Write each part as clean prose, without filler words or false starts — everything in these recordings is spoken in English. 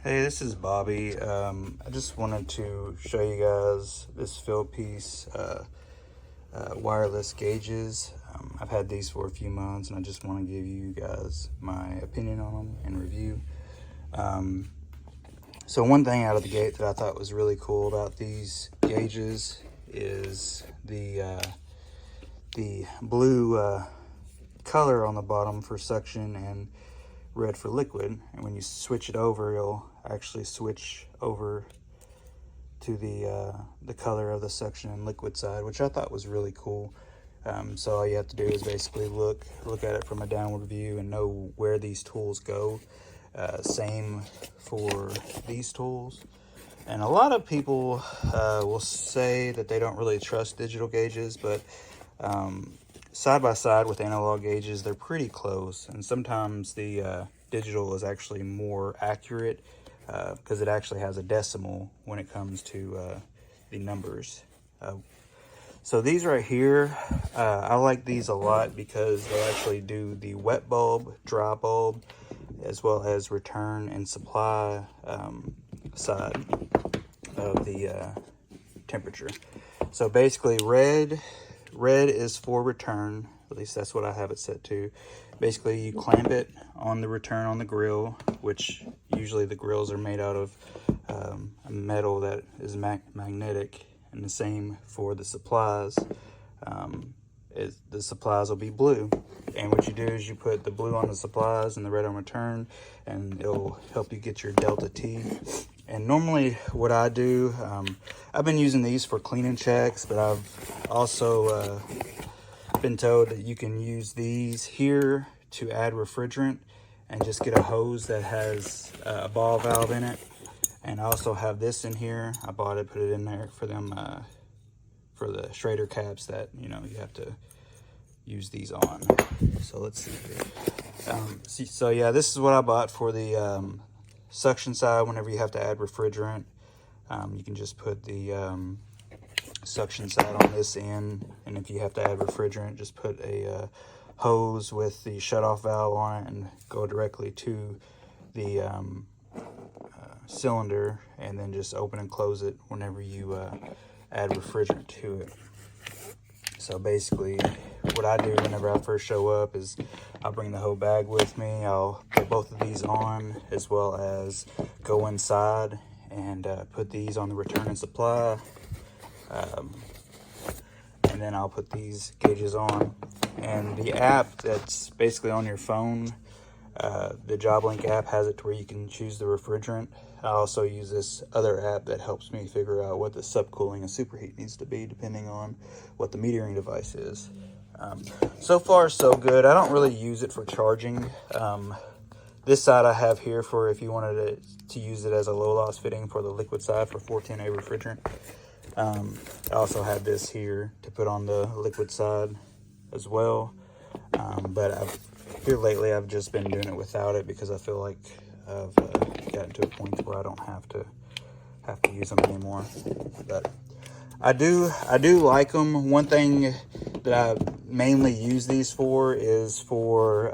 Hey, this is Bobby. I just wanted to show you guys this Fieldpiece wireless gauges. I've had these for a few months and I just want to give you guys my opinion on them and review. So one thing out of the gate that I thought was really cool about these gauges is the blue color on the bottom for suction and red for liquid, and when you switch it over, it'll actually switch over to the color of the suction and liquid side, which I thought was really cool. So all you have to do is basically look at it from a downward view and know where these tools go. Same for these tools. And a lot of people will say that they don't really trust digital gauges, but side by side with analog gauges, they're pretty close, and sometimes the digital is actually more accurate because it actually has a decimal when it comes to the numbers. So these right here, I like these a lot because they actually do the wet bulb, dry bulb, as well as return and supply side of the temperature. So basically red is for return, at least that's what I have it set to. Basically you clamp it on the return on the grill, which usually the grills are made out of a metal that is magnetic, and the same for the supplies. The supplies will be blue, and what you do is you put the blue on the supplies and the red on return, and it'll help you get your delta T. And normally what I do, I've been using these for cleaning checks, but I've also been told that you can use these here to add refrigerant and just get a hose that has a ball valve in it. And I also have this in here. I bought it, put it in there for them, for the Schrader caps that, you know, you have to use these on. So let's see here. So yeah, this is what I bought for the suction side. Whenever you have to add refrigerant, you can just put the suction side on this end, and if you have to add refrigerant, just put a hose with the shutoff valve on it and go directly to the cylinder, and then just open and close it whenever you add refrigerant to it. So basically what I do whenever I first show up is I'll bring the whole bag with me. I'll put both of these on, as well as go inside and put these on the return and supply. And then I'll put these gauges on. And the app that's basically on your phone, the Job Link app, has it to where you can choose the refrigerant. I also use this other app that helps me figure out what the subcooling and superheat needs to be depending on what the metering device is. So far so good. I don't really use it for charging. This side I have here for if you wanted to use it as a low loss fitting for the liquid side for 410A refrigerant. I also have this here to put on the liquid side as well. But here lately I've just been doing it without it because I feel like I've gotten to a point where I don't have to use them anymore. But I do like them. One thing that I mainly use these for is for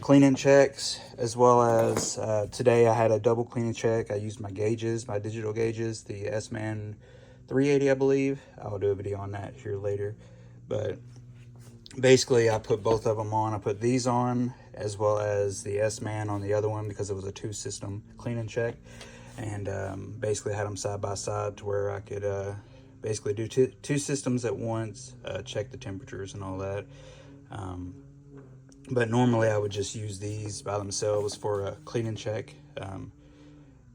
cleaning checks, as well as today I had a double cleaning check. I used my gauges, my digital gauges, the S-Man 380, I believe. I'll do a video on that here later. But basically I put both of them on. I put these on as well as the S-Man on the other one because it was a 2-system cleaning check. And basically had them side by side to where I could basically do two systems at once, check the temperatures and all that. But normally I would just use these by themselves for a cleaning check.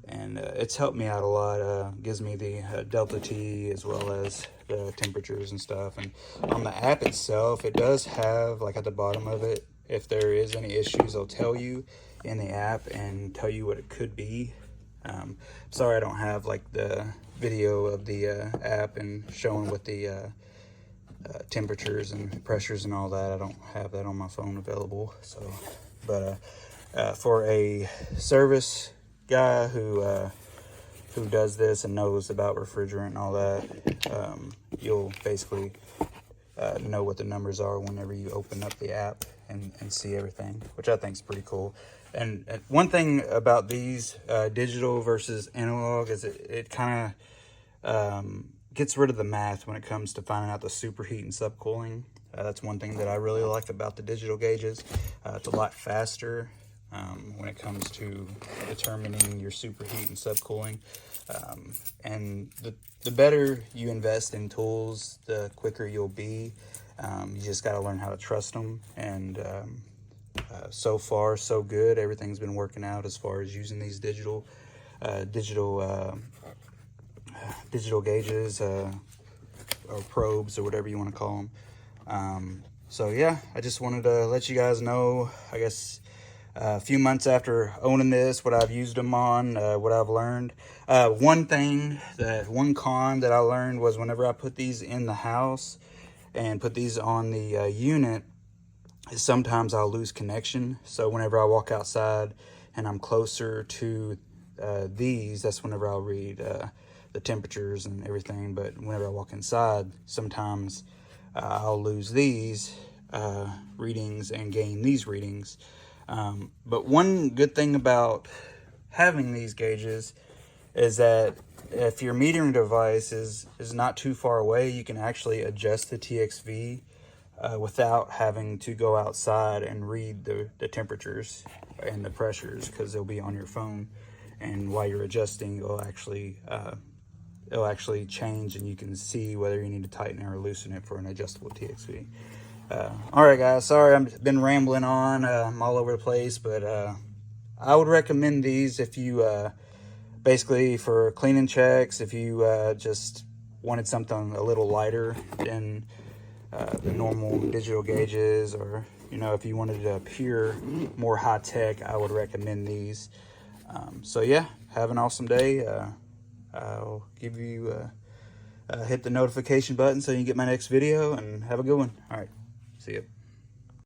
And it's helped me out a lot. Gives me the delta T as well as the temperatures and stuff. And on the app itself, it does have, like at the bottom of it, if there is any issues, it'll tell you in the app and tell you what it could be. Sorry I don't have like the video of the app and showing what the temperatures and pressures and all that. I don't have that on my phone available. So, but for a service guy who does this and knows about refrigerant and all that, you'll basically know what the numbers are whenever you open up the app and see everything, which I think is pretty cool. And one thing about these digital versus analog is it kind of gets rid of the math when it comes to finding out the superheat and subcooling. That's one thing that I really like about the digital gauges. It's a lot faster when it comes to determining your superheat and subcooling. And the better you invest in tools, the quicker you'll be. You just got to learn how to trust them. And so far, so good. Everything's been working out as far as using these digital gauges or probes or whatever you want to call them. So yeah, I just wanted to let you guys know, I guess, a few months after owning this, what I've used them on, what I've learned. One con that I learned was whenever I put these in the house and put these on the unit, sometimes I'll lose connection. So whenever I walk outside and I'm closer to these, that's whenever I'll read the temperatures and everything. But whenever I walk inside, sometimes I'll lose these readings and gain these readings. But one good thing about having these gauges is that if your metering device is not too far away, you can actually adjust the TXV without having to go outside and read the temperatures and the pressures, because they'll be on your phone. And while you're adjusting, it'll actually change, and you can see whether you need to tighten it or loosen it for an adjustable TXV. All right, guys, sorry I've been rambling on. I'm all over the place, but I would recommend these if you basically for cleaning checks, if you just wanted something a little lighter than the normal digital gauges, or if you wanted to appear more high tech, I would recommend these. So yeah, have an awesome day. I'll give you hit the notification button so you can get my next video, and have a good one. All right, see ya.